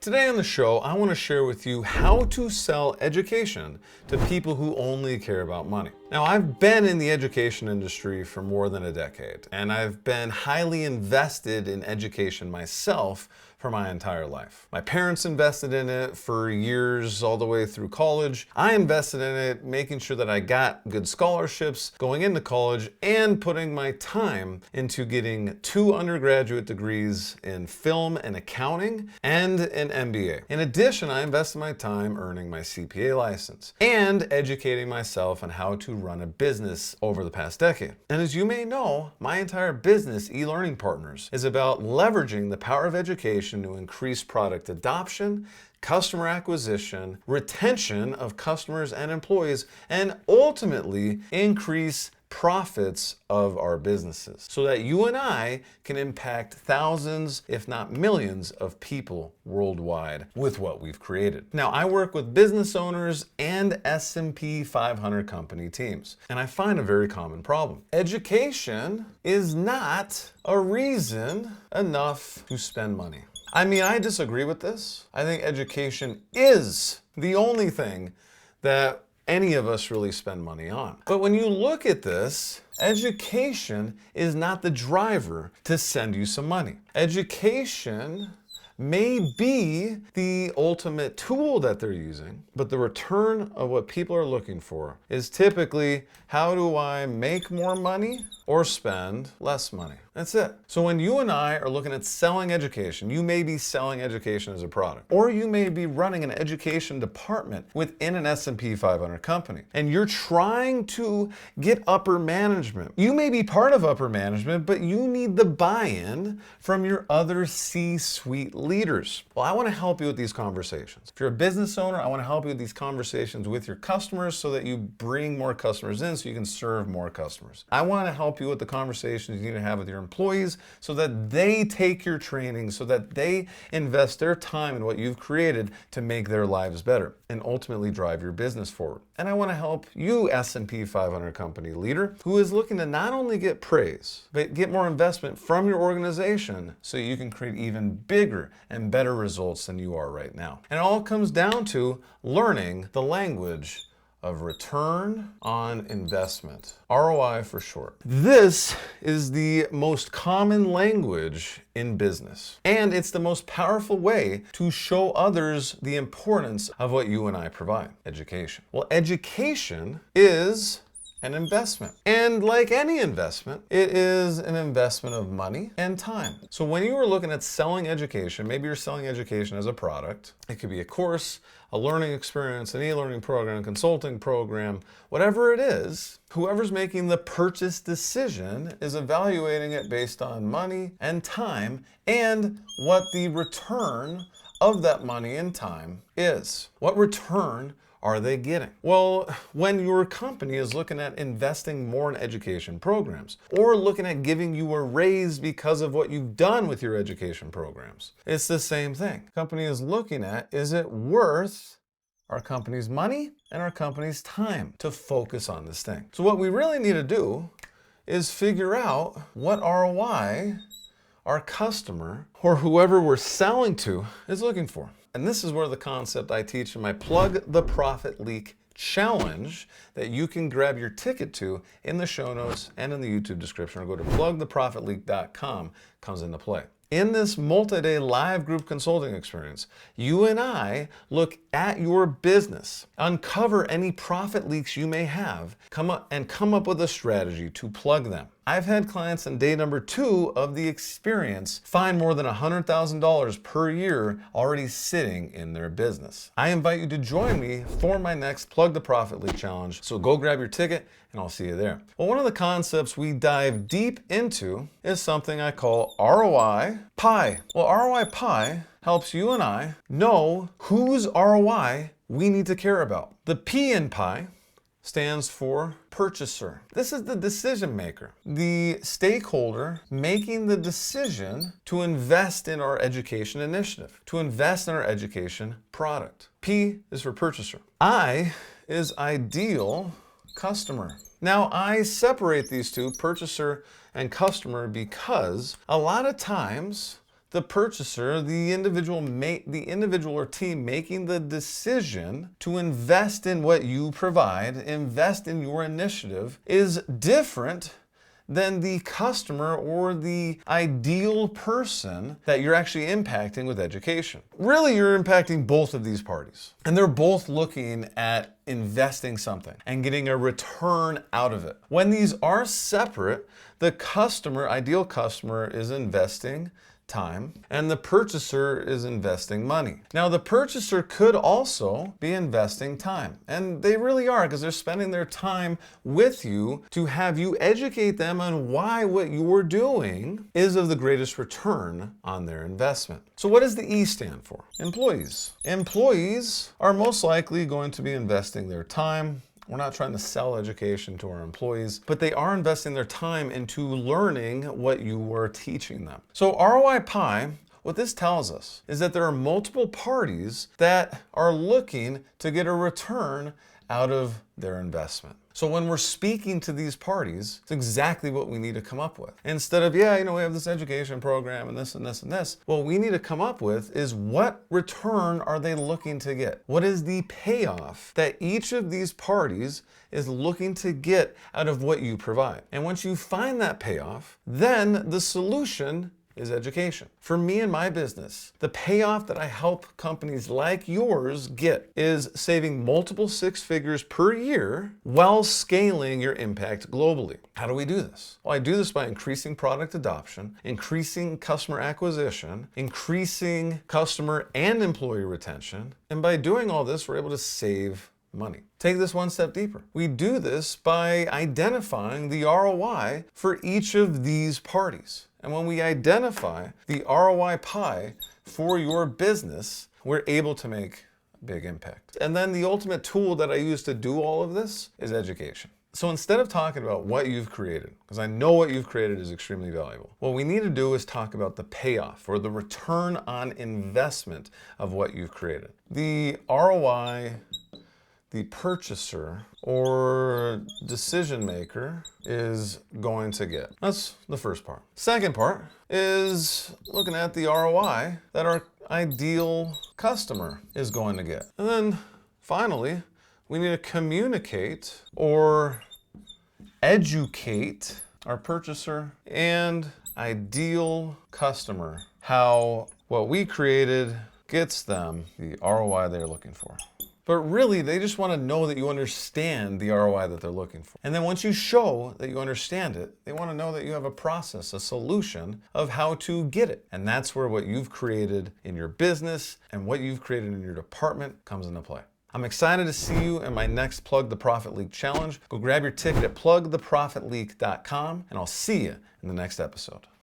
Today on the show, I want to share with you how to sell education to people who only care about money. Now, I've been in the education industry for more than a decade, and I've been highly invested in education myself for my entire life. My parents invested in it for years, all the way through college. I invested in it, making sure that I got good scholarships going into college and putting my time into getting 2 undergraduate degrees in film and accounting and an MBA. In addition, I invested my time earning my CPA license and educating myself on how to run a business over the past decade. And as you may know, my entire business, eLearning Partners, is about leveraging the power of education to increase product adoption, customer acquisition, retention of customers and employees, and ultimately increase profits of our businesses so that you and I can impact thousands, if not millions, of people worldwide with what we've created. Now, I work with business owners and S&P 500 company teams, and I find a very common problem. Education is not a reason enough to spend money. I mean, I disagree with this. I think education is the only thing that any of us really spend money on. But when you look at this, education is not the driver to send you some money. Education may be the ultimate tool that they're using, but the return of what people are looking for is typically, how do I make more money or spend less money? That's it. So when you and I are looking at selling education, you may be selling education as a product, or you may be running an education department within an S&P 500 company, and you're trying to get upper management. You may be part of upper management, but you need the buy-in from your other C-suite leaders. Well, I want to help you with these conversations. If you're a business owner, I want to help you with these conversations with your customers so that you bring more customers in so you can serve more customers. I want to help you with the conversations you need to have with your employees so that they take your training, so that they invest their time in what you've created to make their lives better and ultimately drive your business forward. And I want to help you, S&P 500 company leader, who is looking to not only get praise, but get more investment from your organization so you can create even bigger and better results than you are right now. And it all comes down to learning the language of return on investment, ROI for short. This is the most common language in business, and it's the most powerful way to show others the importance of what you and I provide, education. Well, education is an investment. And like any investment, it is an investment of money and time. So when you are looking at selling education, maybe you're selling education as a product. It could be a course, a learning experience, an e-learning program, a consulting program, whatever it is, whoever's making the purchase decision is evaluating it based on money and time and what the return of that money and time is. What return are they getting? Well, when your company is looking at investing more in education programs or looking at giving you a raise because of what you've done with your education programs, it's the same thing. The company is looking at, is it worth our company's money and our company's time to focus on this thing? So what we really need to do is figure out what ROI our customer or whoever we're selling to is looking for. And this is where the concept I teach in my Plug the Profit Leak challenge that you can grab your ticket to in the show notes and in the YouTube description, or go to plugtheprofitleak.com comes into play. In this multi-day live group consulting experience, you and I look at your business, uncover any profit leaks you may have, come up with a strategy to plug them. I've had clients on day number 2 of the experience find more than $100,000 per year already sitting in their business. I invite you to join me for my next Plug the Profit Leak challenge. So go grab your ticket and I'll see you there. Well, one of the concepts we dive deep into is something I call ROI Pie. Well, ROI Pie helps you and I know whose ROI we need to care about. The P in Pie stands for purchaser. This is the decision maker, the stakeholder making the decision to invest in our education initiative, to invest in our education product. P is for purchaser. I is ideal customer. Now, I separate these two, purchaser and customer, because a lot of times the purchaser, the individual or team making the decision to invest in what you provide, invest in your initiative, is different than the customer or the ideal person that you're actually impacting with education. Really, you're impacting both of these parties, and they're both looking at investing something and getting a return out of it. When these are separate, the customer, ideal customer, is investing time, and the purchaser is investing money. Now, the purchaser could also be investing time, and they really are, because they're spending their time with you to have you educate them on why what you're doing is of the greatest return on their investment. So what does the E stand for? Employees. Employees are most likely going to be investing their time. We're not trying to sell education to our employees, but they are investing their time into learning what you are teaching them. So ROI Pie, what this tells us is that there are multiple parties that are looking to get a return out of their investment. So when we're speaking to these parties, it's exactly what we need to come up with. Instead of, we have this education program and this and this and this, what we need to come up with is what return are they looking to get? What is the payoff that each of these parties is looking to get out of what you provide? And once you find that payoff, then the solution is education. For me and my business, the payoff that I help companies like yours get is saving multiple six figures per year while scaling your impact globally. How do we do this? Well, I do this by increasing product adoption, increasing customer acquisition, increasing customer and employee retention. And by doing all this, we're able to save money. Take this one step deeper. We do this by identifying the ROI for each of these parties. And when we identify the ROI pie for your business, we're able to make a big impact. And then the ultimate tool that I use to do all of this is education. So instead of talking about what you've created, because I know what you've created is extremely valuable, what we need to do is talk about the payoff or the return on investment of what you've created. The ROI the purchaser or decision maker is going to get. That's the first part. Second part is looking at the ROI that our ideal customer is going to get. And then finally, we need to communicate or educate our purchaser and ideal customer how what we created gets them the ROI they're looking for. But really, they just want to know that you understand the ROI that they're looking for. And then once you show that you understand it, they want to know that you have a process, a solution of how to get it. And that's where what you've created in your business and what you've created in your department comes into play. I'm excited to see you in my next Plug the Profit Leak challenge. Go grab your ticket at plugtheprofitleak.com, and I'll see you in the next episode.